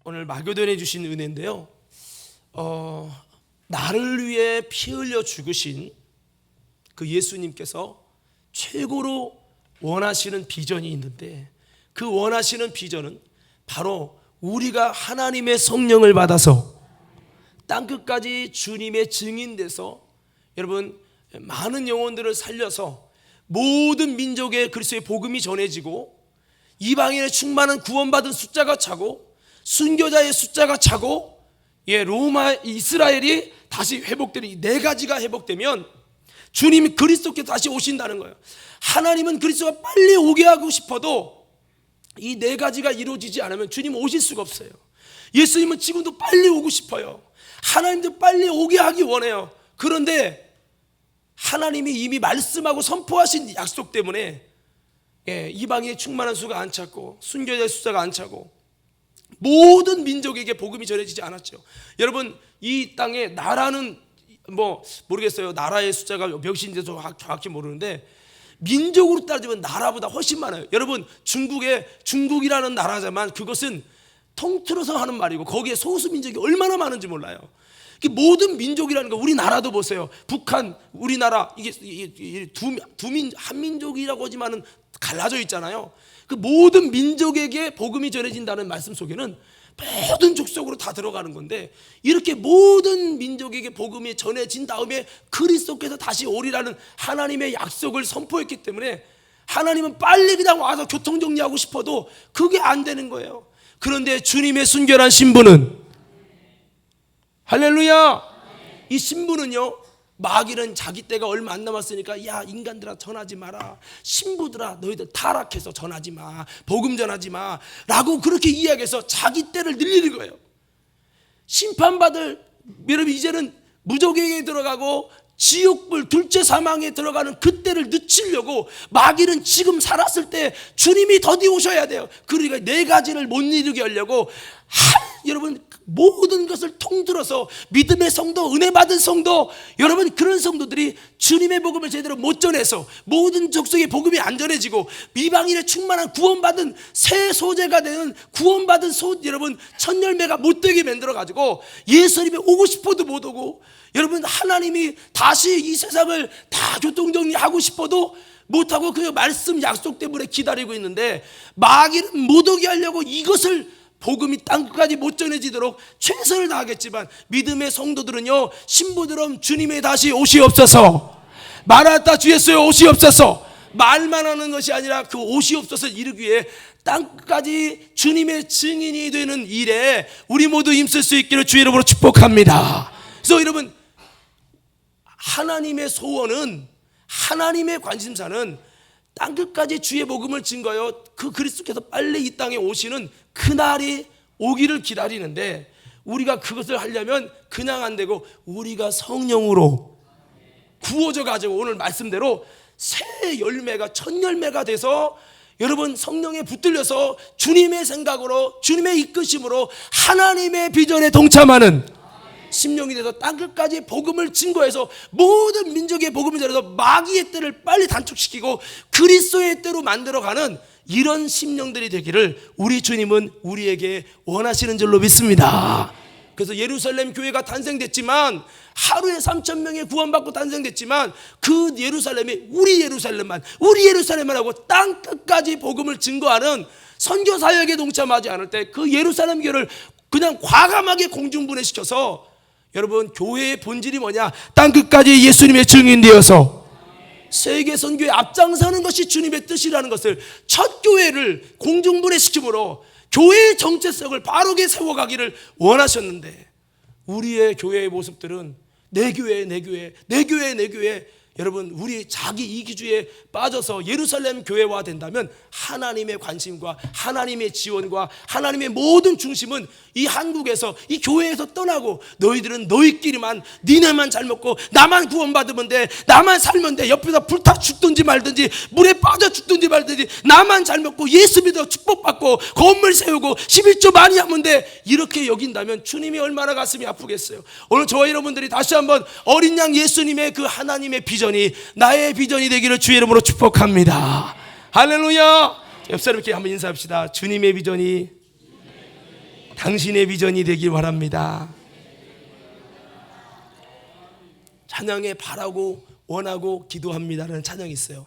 오늘 마교돈에 주신 은혜인데요. 나를 위해 피 흘려 죽으신 그 예수님께서 최고로 원하시는 비전이 있는데, 그 원하시는 비전은 바로 우리가 하나님의 성령을 받아서 땅끝까지 주님의 증인돼서 여러분 많은 영혼들을 살려서 모든 민족의 그리스도의 복음이 전해지고 이방인의 충만한 구원받은 숫자가 차고 순교자의 숫자가 차고 로마 이스라엘이 다시 회복되는 이 네 가지가 회복되면 주님이 그리스도께서 다시 오신다는 거예요. 하나님은 그리스도가 빨리 오게 하고 싶어도 이 네 가지가 이루어지지 않으면 주님 오실 수가 없어요. 예수님은 지금도 빨리 오고 싶어요. 하나님도 빨리 오게 하기 원해요. 그런데 하나님이 이미 말씀하고 선포하신 약속 때문에 이방인의 충만한 수가 안 찼고 순교자의 숫자가 안 차고 모든 민족에게 복음이 전해지지 않았죠. 여러분, 이 땅에 나라는 모르겠어요. 나라의 숫자가 몇인지 정확히 모르는데 민족으로 따지면 나라보다 훨씬 많아요. 여러분, 중국이라는 나라지만 그것은 통틀어서 하는 말이고 거기에 소수 민족이 얼마나 많은지 몰라요. 모든 민족이라는 거, 우리나라도 보세요. 북한, 우리나라, 이게 한 민족이라고 하지만은 갈라져 있잖아요. 그 모든 민족에게 복음이 전해진다는 말씀 속에는 모든 족속으로 다 들어가는 건데, 이렇게 모든 민족에게 복음이 전해진 다음에 그리스도께서 다시 오리라는 하나님의 약속을 선포했기 때문에 하나님은 빨리 그냥 와서 교통정리하고 싶어도 그게 안 되는 거예요. 그런데 주님의 순결한 신부는, 할렐루야, 이 신부는요, 마귀는 자기 때가 얼마 안 남았으니까 야 인간들아 전하지 마라, 신부들아 너희들 타락해서 전하지 마, 복음 전하지 마 라고 그렇게 이야기해서 자기 때를 늘리는 거예요. 심판받을, 여러분 이제는 무적에게 들어가고 지옥불 둘째 사망에 들어가는 그때를 늦추려고 마귀는 지금 살았을 때 주님이 더디 오셔야 돼요. 그러니까 네 가지를 못 이루게 하려고 여러분 모든 것을 통틀어서 믿음의 성도, 은혜 받은 성도, 여러분 그런 성도들이 주님의 복음을 제대로 못 전해서 모든 족속의 복음이 안 전해지고 이방인의 충만한 구원받은 새 소재가 되는 구원받은 여러분 첫 열매가 못 되게 만들어 가지고 예수님이 오고 싶어도 못 오고, 여러분 하나님이 다시 이 세상을 다 교통정리하고 싶어도 못하고 그 말씀 약속 때문에 기다리고 있는데, 마귀는 못 오게 하려고 이것을 복음이 땅끝까지 못 전해지도록 최선을 다하겠지만 믿음의 성도들은요, 신부들은 주님의 다시 오시옵소서, 마라나타 주 예수의 오시옵소서 말만 하는 것이 아니라 그 오시옵소서를 이루기 위해 땅끝까지 주님의 증인이 되는 일에 우리 모두 힘쓸 수 있기를 주의 이름으로 축복합니다. 그래서 여러분, 하나님의 소원은, 하나님의 관심사는 땅끝까지 주의 복음을 증거하여 그 그리스도께서 빨리 이 땅에 오시는 그날이 오기를 기다리는데, 우리가 그것을 하려면 그냥 안 되고 우리가 성령으로 구워져 가지고 오늘 말씀대로 새 열매가 첫 열매가 돼서 여러분 성령에 붙들려서 주님의 생각으로 주님의 이끄심으로 하나님의 비전에 동참하는 심령이 돼서 땅끝까지 복음을 증거해서 모든 민족의 복음을 전해서 마귀의 때를 빨리 단축시키고 그리스도의 때로 만들어가는 이런 심령들이 되기를 우리 주님은 우리에게 원하시는 줄로 믿습니다. 그래서 예루살렘 교회가 탄생됐지만, 하루에 3,000명이 구원받고 탄생됐지만 그 예루살렘이 우리 예루살렘만 하고 땅끝까지 복음을 증거하는 선교 사역에 동참하지 않을 때 그 예루살렘 교회를 그냥 과감하게 공중분해시켜서, 여러분 교회의 본질이 뭐냐? 땅끝까지 예수님의 증인되어서 세계 선교에 앞장서는 것이 주님의 뜻이라는 것을, 첫 교회를 공중분해시킴으로 교회의 정체성을 바르게 세워가기를 원하셨는데, 우리의 교회의 모습들은 내 교회 여러분 우리 자기 이기주의에 빠져서 예루살렘 교회화 된다면 하나님의 관심과 하나님의 지원과 하나님의 모든 중심은 이 한국에서 이 교회에서 떠나고, 너희들은 너희끼리만 니네만 잘 먹고 나만 구원받으면 돼, 나만 살면 돼, 옆에서 불타 죽든지 말든지 물에 빠져 죽든지 말든지 나만 잘 먹고 예수 믿어 축복받고 건물 세우고 11조 많이 하면 돼, 이렇게 여긴다면 주님이 얼마나 가슴이 아프겠어요. 오늘 저와 여러분들이 다시 한번 어린 양 예수님의 그 하나님의 비전이 나의 비전이 되기를 주의 이름으로 축복합니다. 할렐루야. 옆 사람께 한번 인사합시다. 주님의 비전이 당신의 비전이 되길 바랍니다. 찬양에 바라고 원하고 기도합니다라는 찬양이 있어요.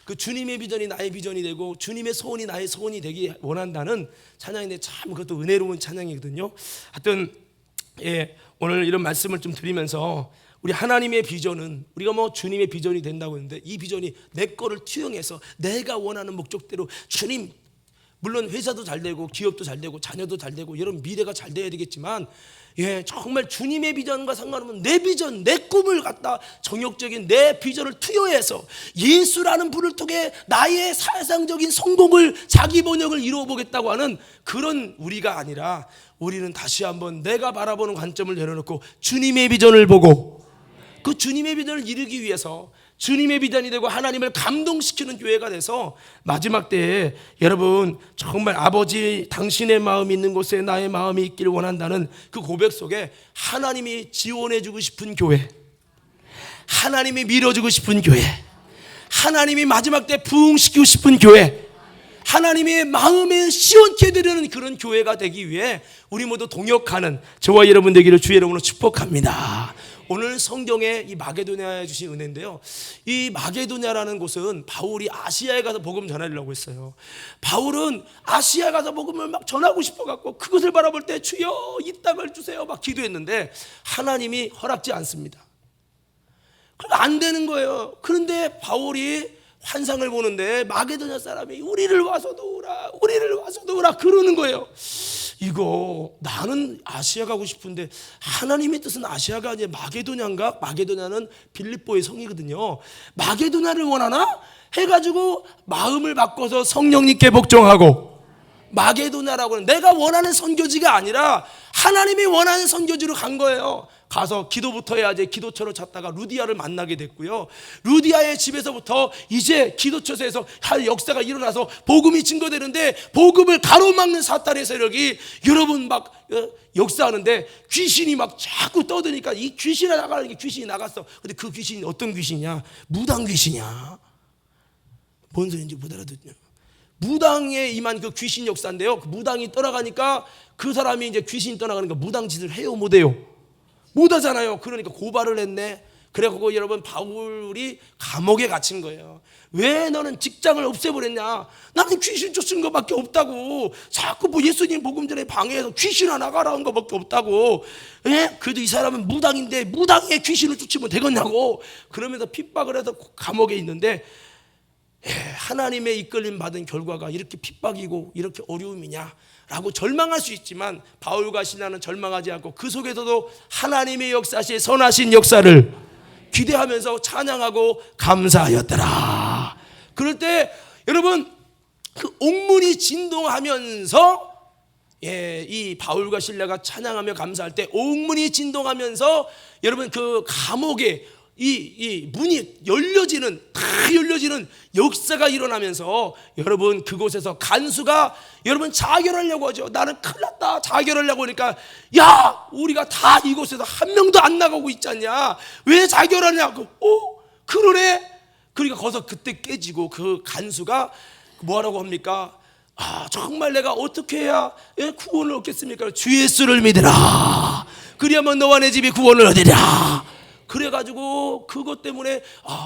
그 주님의 비전이 나의 비전이 되고 주님의 소원이 나의 소원이 되기 원한다는 찬양인데 참 그것도 은혜로운 찬양이거든요. 하여튼 오늘 이런 말씀을 좀 드리면서 우리 하나님의 비전은 우리가 뭐 주님의 비전이 된다고 했는데 이 비전이 내 거를 투영해서 내가 원하는 목적대로 주님, 물론 회사도 잘 되고 기업도 잘 되고 자녀도 잘 되고 여러분 미래가 잘 돼야 되겠지만 정말 주님의 비전과 상관없는 내 비전, 내 꿈을 갖다 정욕적인 내 비전을 투여해서 예수라는 불을 통해 나의 사상적인 성공을 자기 번역을 이루어 보겠다고 하는 그런 우리가 아니라 우리는 다시 한번 내가 바라보는 관점을 내려놓고 주님의 비전을 보고 그 주님의 비전을 이루기 위해서 주님의 비전이 되고 하나님을 감동시키는 교회가 돼서 마지막 때에 여러분 정말 아버지 당신의 마음이 있는 곳에 나의 마음이 있기를 원한다는 그 고백 속에 하나님이 지원해주고 싶은 교회, 하나님이 밀어주고 싶은 교회, 하나님이 마지막 때 부흥시키고 싶은 교회, 하나님의 마음에 시원케 해드리는 그런 교회가 되기 위해 우리 모두 동역하는 저와 여러분 되기를 주의 이름으로 축복합니다. 오늘 성경에 이 마게도냐에 주신 은혜인데요, 이 마게도냐라는 곳은 바울이 아시아에 가서 복음 전하려고 했어요. 바울은 아시아에 가서 복음을 막 전하고 싶어갖고 그것을 바라볼 때 주여 이 땅을 주세요 막 기도했는데 하나님이 허락지 않습니다. 그러니까 안 되는 거예요. 그런데 바울이 환상을 보는데 마게도냐 사람이 우리를 와서 도우라, 우리를 와서 도우라 그러는 거예요. 이거 나는 아시아 가고 싶은데 하나님의 뜻은 아시아가 아니라 마게도냐인가? 마게도냐는 빌립보의 성이거든요. 마게도냐를 원하나? 해가지고 마음을 바꿔서 성령님께 복종하고 마게도냐라고는 내가 원하는 선교지가 아니라 하나님이 원하는 선교지로 간 거예요. 가서 기도부터 해야지 기도처를 찾다가 루디아를 만나게 됐고요. 루디아의 집에서부터 이제 기도처에서 할 역사가 일어나서 복음이 증거되는데 복음을 가로막는 사탄의 세력이 여러분 막 역사하는데 귀신이 막 자꾸 떠드니까 이 귀신이 나가는 게 귀신이 나갔어. 근데 그 귀신이 어떤 귀신이냐? 무당 귀신이야. 뭔 소리인지 못 알아듣냐? 무당에 임한 그 귀신 역사인데요. 그 무당이 떠나가니까 그 사람이 이제 귀신이 떠나가니까 무당 짓을 해요, 못 해요? 못 하잖아요. 그러니까 고발을 했네. 그래갖고 여러분 바울이 감옥에 갇힌 거예요. 왜 너는 직장을 없애버렸냐? 나는 귀신 쫓은 것밖에 없다고. 자꾸 뭐 예수님 복음 전에 방해해서 귀신아 나가라는 것밖에 없다고. 그래도 이 사람은 무당인데 무당의 귀신을 쫓으면 되겠냐고. 그러면서 핍박을 해서 감옥에 있는데 하나님의 이끌림 받은 결과가 이렇게 핍박이고 이렇게 어려움이냐 라고 절망할 수 있지만 바울과 실라는 절망하지 않고 그 속에서도 하나님의 역사시 선하신 역사를 기대하면서 찬양하고 감사하였더라. 그럴 때 여러분 그 옥문이 진동하면서 이 바울과 실라가 찬양하며 감사할 때 옥문이 진동하면서 여러분 그 감옥에 이 문이 열려지는 역사가 일어나면서 여러분 그곳에서 간수가 여러분 자결하려고 하죠. 나는 큰일 났다 자결하려고 하니까 야 우리가 다 이곳에서 한 명도 안 나가고 있지 않냐, 왜 자결하냐고. 그러네. 그러니까 거기서 그때 깨지고 그 간수가 뭐하라고 합니까? 정말 내가 어떻게 해야 구원을 얻겠습니까? 주 예수를 믿으라. 그리하면 너와 내 집이 구원을 얻으리라. 그래가지고 그것 때문에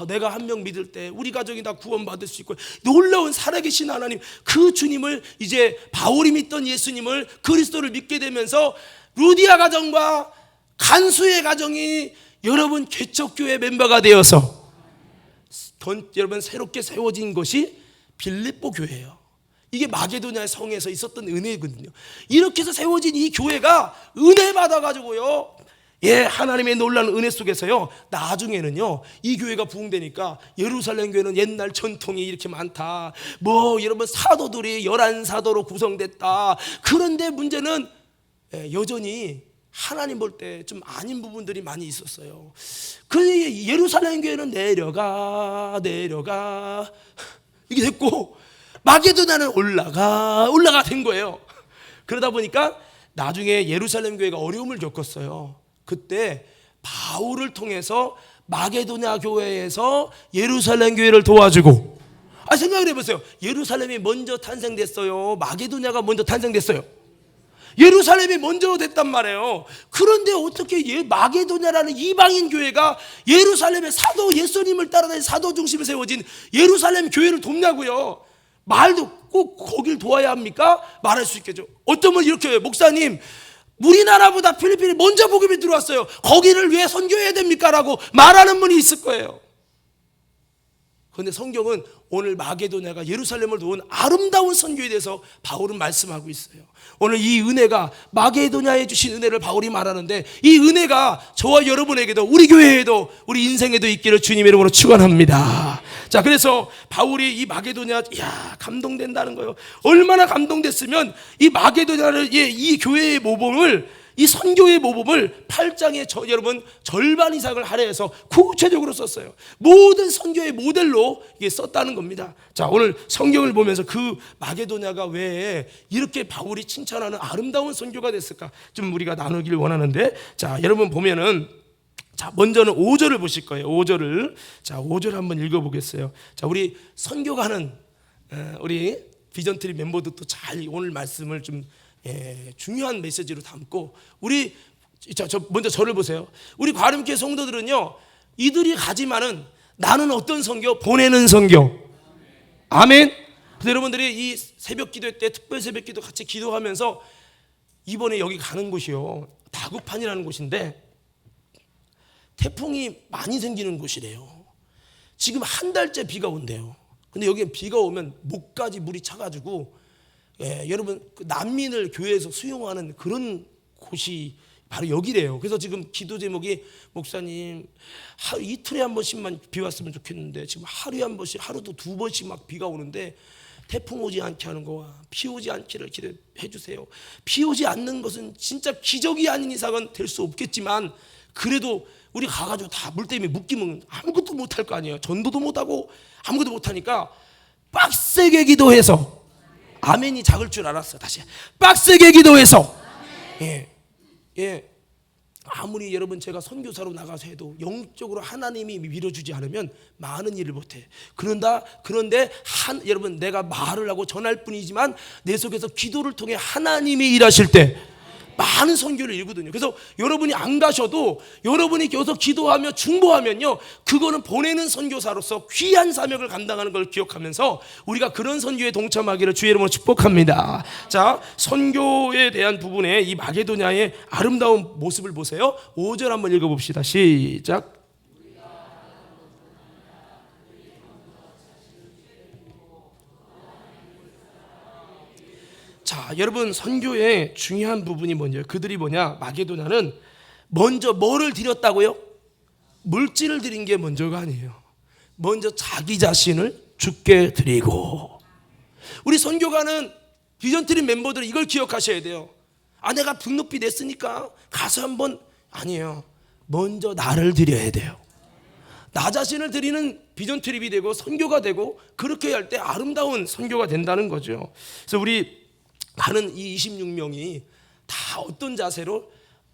내가 한 명 믿을 때 우리 가족이 다 구원받을 수 있고 놀라운 살아계신 하나님 그 주님을 이제 바울이 믿던 예수님을 그리스도를 믿게 되면서 루디아 가정과 간수의 가정이 여러분 개척교회 멤버가 되어서 여러분 새롭게 세워진 것이 빌립보 교회예요. 이게 마게도냐 성에서 있었던 은혜거든요. 이렇게 해서 세워진 이 교회가 은혜 받아가지고요 하나님의 놀라운 은혜 속에서요 나중에는요 이 교회가 부흥되니까 예루살렘 교회는 옛날 전통이 이렇게 많다, 뭐 여러분 사도들이 11사도로 구성됐다. 그런데 문제는 여전히 하나님 볼 때 좀 아닌 부분들이 많이 있었어요. 그 예루살렘 교회는 내려가 이게 됐고 마게도냐는 올라가 된 거예요. 그러다 보니까 나중에 예루살렘 교회가 어려움을 겪었어요. 그때 바울을 통해서 마게도냐 교회에서 예루살렘 교회를 도와주고, 생각을 해보세요. 예루살렘이 먼저 탄생됐어요? 마게도냐가 먼저 탄생됐어요? 예루살렘이 먼저 됐단 말이에요. 그런데 어떻게 마게도냐라는 이방인 교회가 예루살렘의 사도 예수님을 따라다니는 사도 중심에 세워진 예루살렘 교회를 돕냐고요. 말도 꼭 거길 도와야 합니까? 말할 수 있겠죠. 어떤 분 이렇게 해요. 목사님, 우리나라보다 필리핀이 먼저 복음이 들어왔어요. 거기를 왜 선교해야 됩니까? 라고 말하는 분이 있을 거예요. 그런데 성경은 오늘 마게도냐가 예루살렘을 도운 아름다운 선교에 대해서 바울은 말씀하고 있어요. 오늘 이 은혜가 마게도냐에 주신 은혜를 바울이 말하는데, 이 은혜가 저와 여러분에게도, 우리 교회에도, 우리 인생에도 있기를 주님의 이름으로 축원합니다. 자, 그래서 바울이 이 마게도냐, 이야, 감동된다는 거예요. 얼마나 감동됐으면 이 마게도냐를, 이 교회의 모범을, 이 선교의 모범을 8장에 여러분 절반 이상을 할애해서 구체적으로 썼어요. 모든 선교의 모델로 이게 썼다는 겁니다. 자, 오늘 성경을 보면서 그 마게도냐가 왜 이렇게 바울이 칭찬하는 아름다운 선교가 됐을까 좀 우리가 나누기를 원하는데, 자, 여러분 보면은, 자, 먼저는 5절을 보실 거예요. 5절을. 자, 5절 한번 읽어보겠어요. 자, 우리 선교가는 우리 비전트리 멤버들도 잘 오늘 말씀을 좀 중요한 메시지로 담고, 우리 먼저 저를 보세요. 우리 과름교회 성도들은요, 이들이 가지만은 나는 어떤 선교? 보내는 선교. 아멘. 근데 여러분들이 이 새벽 기도 때, 특별 새벽 기도 같이 기도하면서 이번에 여기 가는 곳이요, 다구판이라는 곳인데 태풍이 많이 생기는 곳이래요. 지금 한 달째 비가 온대요. 근데 여기에 비가 오면 목까지 물이 차가지고, 여러분, 그 난민을 교회에서 수용하는 그런 곳이 바로 여기래요. 그래서 지금 기도 제목이, 목사님, 이틀에 한 번씩만 비 왔으면 좋겠는데 지금 하루에 한 번씩, 하루도 두 번씩 막 비가 오는데 태풍 오지 않게 하는 거와 비 오지 않기를 기도해 주세요. 비 오지 않는 것은 진짜 기적이 아닌 이상은 될 수 없겠지만, 그래도 우리 가가지고 다 물 때문에 묶이면 아무것도 못할 거 아니에요. 전도도 못하고 아무것도 못하니까 빡세게 기도해서, 아멘이 작을 줄 알았어. 다시 빡세게 기도해서, 아무리 여러분 제가 선교사로 나가서 해도 영적으로 하나님이 밀어주지 않으면 많은 일을 못해. 그런데 여러분, 내가 말을 하고 전할 뿐이지만 내 속에서 기도를 통해 하나님이 일하실 때 많은 선교를 이루거든요. 그래서 여러분이 안 가셔도 여러분이 여기서 기도하며 중보하면요, 그거는 보내는 선교사로서 귀한 사명을 감당하는 걸 기억하면서 우리가 그런 선교에 동참하기를 주의 이름으로 축복합니다. 자, 선교에 대한 부분에 이 마게도냐의 아름다운 모습을 보세요. 5절 한번 읽어봅시다. 시작. 자, 여러분, 선교의 중요한 부분이 뭔지요? 그들이 뭐냐? 마게도냐는 먼저 뭐를 드렸다고요? 물질을 드린 게 먼저가 아니에요. 먼저 자기 자신을 주께 드리고. 우리 선교가는 비전트리 멤버들은 이걸 기억하셔야 돼요. 내가 등록비 냈으니까 가서 한번, 아니에요. 먼저 나를 드려야 돼요. 나 자신을 드리는 비전트립이 되고 선교가 되고, 그렇게 할 때 아름다운 선교가 된다는 거죠. 그래서 우리 가는 이 26명이 다 어떤 자세로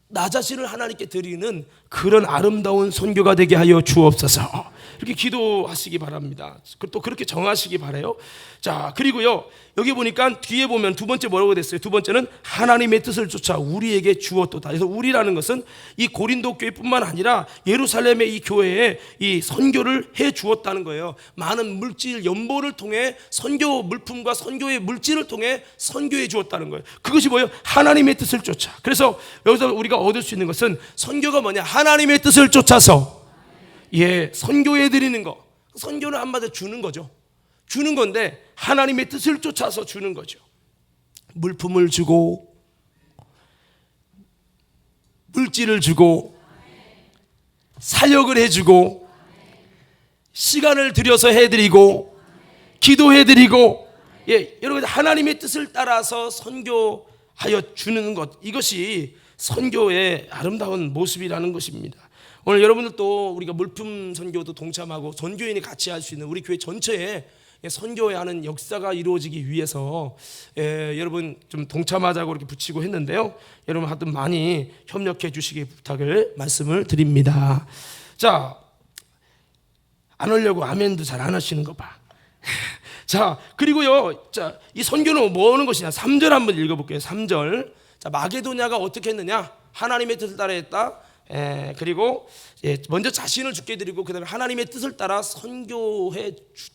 나 자신을 하나님께 드리는 그런 아름다운 선교가 되게 하여 주옵소서. 이렇게 기도하시기 바랍니다. 또 그렇게 정하시기 바라요. 자, 그리고요, 여기 보니까 뒤에 보면 두 번째 뭐라고 됐어요? 두 번째는 하나님의 뜻을 쫓아 우리에게 주었도다. 그래서 우리라는 것은 이 고린도 교회뿐만 아니라 예루살렘의 이 교회에 이 선교를 해 주었다는 거예요. 많은 물질 연보를 통해 선교 물품과 선교의 물질을 통해 선교해 주었다는 거예요. 그것이 뭐예요? 하나님의 뜻을 쫓아. 그래서 여기서 우리가 얻을 수 있는 것은, 선교가 뭐냐? 하나님의 뜻을 쫓아서 선교해 드리는 거. 선교는 한마디로 주는 거죠. 주는 건데 하나님의 뜻을 쫓아서 주는 거죠. 물품을 주고, 물질을 주고, 사역을 해주고, 시간을 들여서 해드리고, 기도해드리고, 여러분, 하나님의 뜻을 따라서 선교하여 주는 것, 이것이 선교의 아름다운 모습이라는 것입니다. 오늘 여러분들도 우리가 물품 선교도 동참하고 선교인이 같이 할 수 있는 우리 교회 전체에 선교에 하는 역사가 이루어지기 위해서 여러분 좀 동참하자고 이렇게 붙이고 했는데요. 여러분 하여튼 많이 협력해 주시기 부탁을 말씀을 드립니다. 자, 안 하려고 아멘도 잘 안 하시는 거 봐. 자, 그리고요, 자, 이 선교는 뭐 하는 것이냐? 3절 한번 읽어볼게요. 3절. 자, 마게도냐가 어떻게 했느냐? 하나님의 뜻을 따라 했다. 그리고 먼저 자신을 죽게 드리고 그다음에 하나님의 뜻을 따라 선교해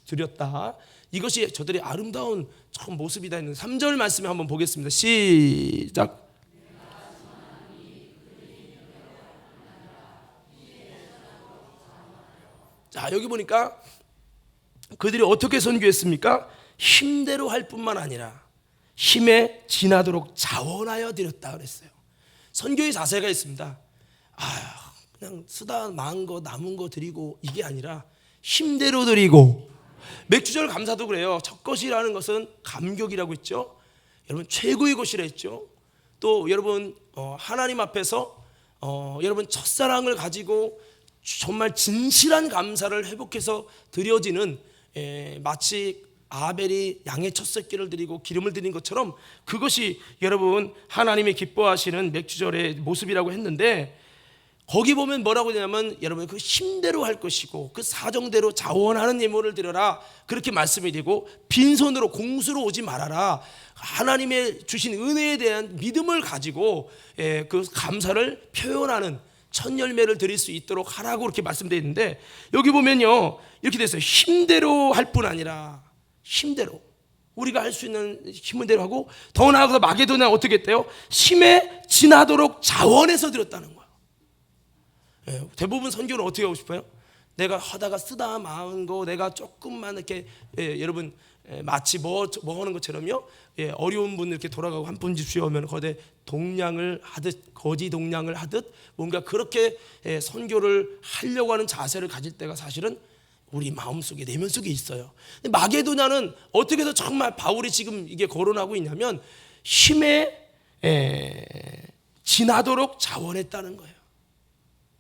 드렸다. 이것이 저들의 아름다운 참 모습이다. 있는 3절 말씀에 한번 보겠습니다. 시작. 자, 여기 보니까 그들이 어떻게 선교했습니까? 힘대로 할 뿐만 아니라 힘에 지나도록 자원하여 드렸다 그랬어요. 선교의 자세가 있습니다. 그냥 쓰다 망한 거 남은 거 드리고 이게 아니라 힘대로 드리고. 맥주절 감사도 그래요. 첫 것이라는 것은 감격이라고 했죠. 여러분 최고의 것이라 했죠. 또 여러분 하나님 앞에서 여러분 첫사랑을 가지고 정말 진실한 감사를 회복해서 드려지는 마치 아벨이 양의 첫 새끼를 드리고 기름을 드린 것처럼 그것이 여러분 하나님이 기뻐하시는 맥주절의 모습이라고 했는데, 거기 보면 뭐라고 되냐면 여러분 그 힘대로 할 것이고 그 사정대로 자원하는 예물을 드려라 그렇게 말씀이 되고, 빈손으로 공수로 오지 말아라. 하나님의 주신 은혜에 대한 믿음을 가지고 그 감사를 표현하는 첫 열매를 드릴 수 있도록 하라고 그렇게 말씀되어 있는데, 여기 보면요 이렇게 됐어요. 힘대로 할 뿐 아니라 힘대로 우리가 할 수 있는 힘대로 하고, 더 나아가서 마게도냐 어떻게 했대요? 힘에 지나도록 자원해서 드렸다는 거예요. 대부분 선교는 어떻게 하고 싶어요? 내가 하다가 쓰다 마은 거 내가 조금만 이렇게 여러분 마치 뭐 하는 것처럼요. 어려운 분 이렇게 돌아가고 한 푼 주시오면 거기에 동량을 하듯 거지 동량을 하듯 뭔가 그렇게 선교를 하려고 하는 자세를 가질 때가 사실은 우리 마음속에 내면 속에 있어요. 마게도냐는 어떻게 해서 정말 바울이 지금 이게 거론하고 있냐면 힘에 지나도록 자원했다는 거예요.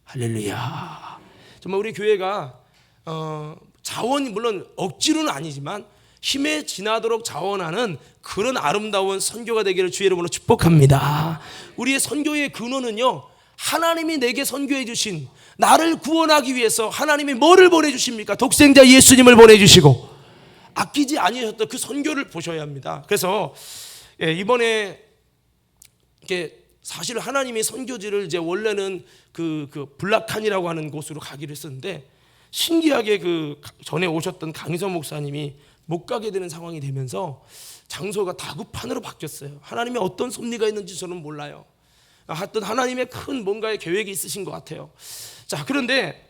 할렐루야. 정말 우리 교회가 자원이 물론 억지로는 아니지만 힘에 지나도록 자원하는 그런 아름다운 선교가 되기를 주의 이름으로 축복합니다. 우리의 선교의 근원은요, 하나님이 내게 선교해 주신, 나를 구원하기 위해서 하나님이 뭐를 보내주십니까? 독생자 예수님을 보내주시고 아끼지 아니하셨던 그 선교를 보셔야 합니다. 그래서 이번에 이렇게 사실 하나님이 선교지를 이제 원래는 그 블락한이라고 하는 곳으로 가기로 했었는데, 신기하게 그 전에 오셨던 강희선 목사님이 못 가게 되는 상황이 되면서 장소가 다급한으로 바뀌었어요. 하나님의 어떤 섭리가 있는지 저는 몰라요. 하여튼 하나님의 큰 뭔가의 계획이 있으신 것 같아요. 자, 그런데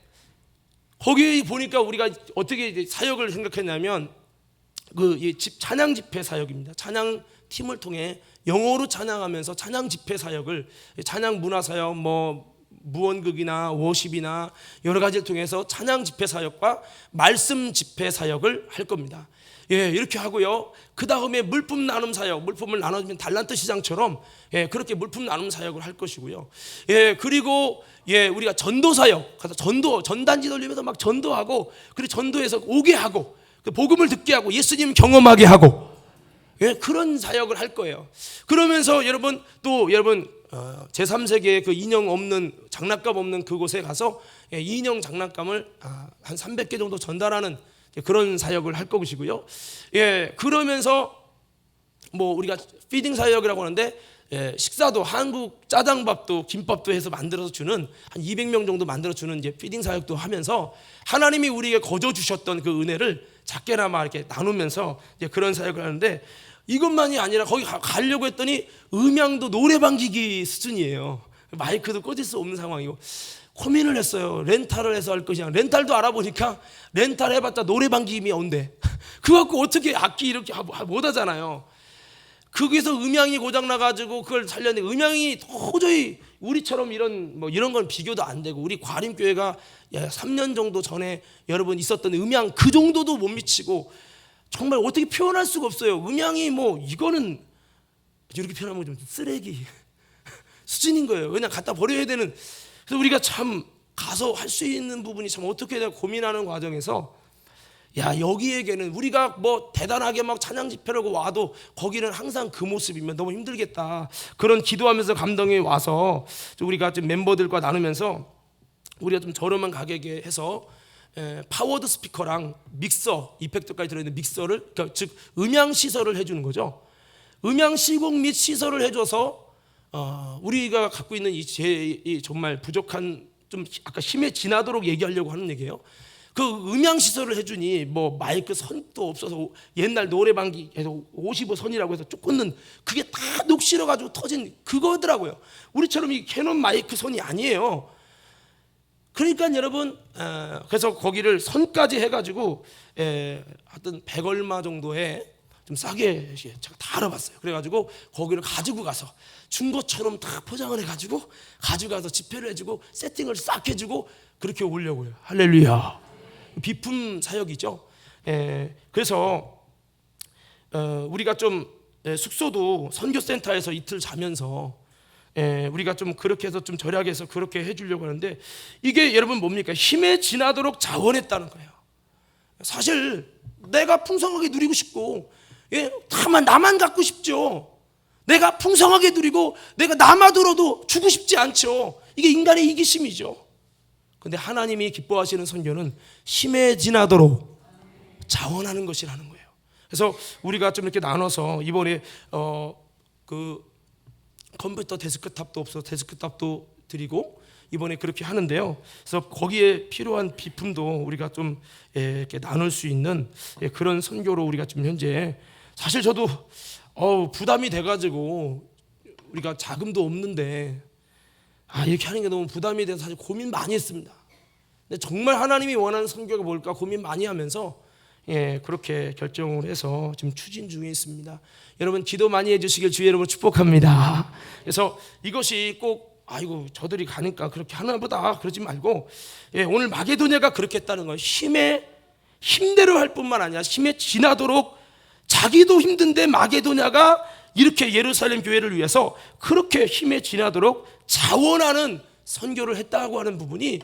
거기 보니까 우리가 어떻게 사역을 생각했냐면 찬양 집회 사역입니다. 찬양 팀을 통해 영어로 찬양하면서 찬양 집회 사역을, 찬양 문화 사역, 무언극이나 워십이나 여러 가지를 통해서 찬양 집회 사역과 말씀 집회 사역을 할 겁니다. 이렇게 하고요. 그 다음에 물품 나눔 사역, 물품을 나눠주면 달란트 시장처럼 그렇게 물품 나눔 사역을 할 것이고요. 그리고 우리가 전도 사역, 가서 전단지 돌리면서 막 전도하고, 그리고 전도해서 오게 하고, 복음을 듣게 하고, 예수님 경험하게 하고, 그런 사역을 할 거예요. 그러면서 여러분 제3세계의 그 인형 없는, 장난감 없는 그곳에 가서 인형 장난감을 한 300개 정도 전달하는 그런 사역을 할 것이고요. 그러면서 우리가 피딩 사역이라고 하는데, 식사도 한국 짜장밥도 김밥도 해서 만들어서 주는, 한 200명 정도 만들어 주는 이제 피딩 사역도 하면서 하나님이 우리에게 거저 주셨던 그 은혜를 작게나마 이렇게 나누면서 이제 그런 사역을 하는데, 이것만이 아니라 거기 가려고 했더니 음향도 노래방 기기 수준이에요. 마이크도 꽂을 수 없는 상황이고 고민을 했어요. 렌탈을 해서 할 것이냐. 렌탈도 알아보니까 렌탈 해봤자 노래방 기기이 온대. 그거 갖고 어떻게 악기 이렇게 못 하잖아요. 거기서 음향이 고장나가지고 그걸 살렸는데, 음향이 도저히 우리처럼 이런 건 비교도 안 되고, 우리 과림교회가 3년 정도 전에 여러분 있었던 음향 그 정도도 못 미치고, 정말 어떻게 표현할 수가 없어요. 음향이 이거는 이렇게 표현하면 좀 쓰레기 수준인 거예요. 그냥 갖다 버려야 되는. 그래서 우리가 참 가서 할 수 있는 부분이 참 어떻게 해야 고민하는 과정에서, 여기에게는 우리가 대단하게 막 찬양 집회라고 와도 거기는 항상 그 모습이면 너무 힘들겠다. 그런 기도하면서 감동이 와서 우리가 좀 멤버들과 나누면서 우리가 좀 저렴한 가격에 해서 파워드 스피커랑 믹서, 이펙터까지 들어있는 믹서를, 그러니까 즉 음향 시설을 해주는 거죠. 음향 시공 및 시설을 해줘서 우리가 갖고 있는 이 정말 부족한, 좀 아까 힘에 지나도록 얘기하려고 하는 얘기예요. 그 음향 시설을 해주니 뭐 마이크 선도 없어서 옛날 노래방에서 55선이라고 해서 쭉 꽂는 그게 다 녹슬어 가지고 터진 그거더라고요. 우리처럼 이 캐논 마이크 선이 아니에요. 그러니까 여러분, 그래서 거기를 선까지 해가지고 하여튼 100 얼마 정도에 좀 싸게 제가 다 알아봤어요. 그래가지고 거기를 가지고 가서 중고처럼 다 포장을 해가지고 가져가서 집회를 해주고 세팅을 싹 해주고 그렇게 오려고요. 할렐루야. 비품 사역이죠. 그래서 우리가 좀 숙소도 선교센터에서 이틀 자면서 우리가 좀 그렇게 해서 좀 절약해서 그렇게 해주려고 하는데, 이게 여러분 뭡니까? 힘에 지나도록 자원했다는 거예요. 사실 내가 풍성하게 누리고 싶고, 다만 나만 갖고 싶죠. 내가 풍성하게 누리고 내가 남아들어도 주고 싶지 않죠. 이게 인간의 이기심이죠. 근데 하나님이 기뻐하시는 선교는 힘에 지나도록 자원하는 것이라는 거예요. 그래서 우리가 좀 이렇게 나눠서 이번에 그 컴퓨터 데스크탑도 없어 데스크탑도 드리고 이번에 그렇게 하는데요. 그래서 거기에 필요한 비품도 우리가 좀 이렇게 나눌 수 있는 그런 선교로 우리가 좀 현재, 사실 저도 부담이 돼가지고 우리가 자금도 없는데 이렇게 하는 게 너무 부담이 돼서 사실 고민 많이 했습니다. 근데 정말 하나님이 원하는 선교가 뭘까 고민 많이 하면서 그렇게 결정을 해서 지금 추진 중에 있습니다. 여러분 기도 많이 해주시길 주의 이름으로 축복합니다. 그래서 이것이 꼭 저들이 가니까 그렇게 하나보다 그러지 말고, 오늘 마게도냐가 그렇게 했다는 거예요. 힘대로 할 뿐만 아니라 힘에 지나도록, 자기도 힘든데 마게도냐가 이렇게 예루살렘 교회를 위해서 그렇게 힘에 지나도록 자원하는 선교를 했다고 하는 부분이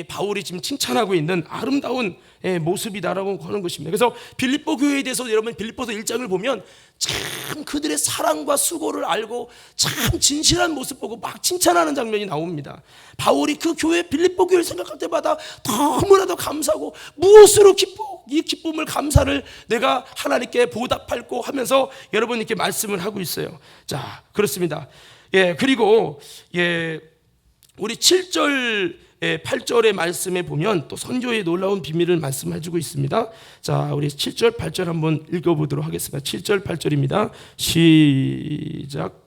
바울이 지금 칭찬하고 있는 아름다운 모습이다라고 하는 것입니다. 그래서 빌립보 교회에 대해서 여러분 빌립보서 1장을 보면 참 그들의 사랑과 수고를 알고 참 진실한 모습 보고 막 칭찬하는 장면이 나옵니다. 바울이 그 교회 빌립보 교회를 생각할 때마다 너무나도 감사하고, 무엇으로 이 기쁨을 감사를 내가 하나님께 보답할고 하면서 여러분 이렇게 말씀을 하고 있어요. 자, 그렇습니다. 그리고 우리 7절 8절의 말씀에 보면 또 선교의 놀라운 비밀을 말씀해주고 있습니다. 자, 우리 7절 8절 한번 읽어보도록 하겠습니다. 7절 8절입니다. 시작.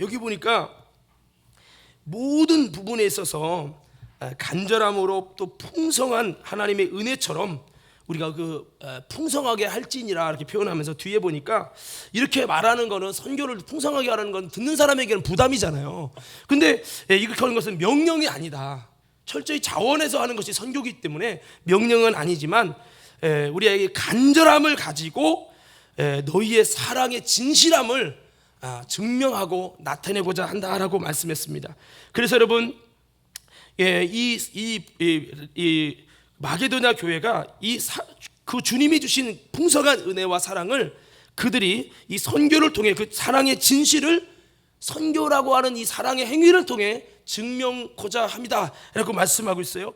여기 보니까 모든 부분에 있어서 간절함으로 또 풍성한 하나님의 은혜처럼 우리가 풍성하게 할지니라 이렇게 표현하면서 뒤에 보니까 이렇게 말하는 거는, 선교를 풍성하게 하라는 건 듣는 사람에게는 부담이잖아요. 근데 이렇게 하는 것은 명령이 아니다. 철저히 자원해서 하는 것이 선교이기 때문에 명령은 아니지만 우리에게 간절함을 가지고 너희의 사랑의 진실함을 증명하고 나타내고자 한다라고 말씀했습니다. 그래서 여러분, 이 마게도냐 교회가 그 주님이 주신 풍성한 은혜와 사랑을 그들이 이 선교를 통해 그 사랑의 진실을 선교라고 하는 이 사랑의 행위를 통해 증명하고자 합니다라고 말씀하고 있어요.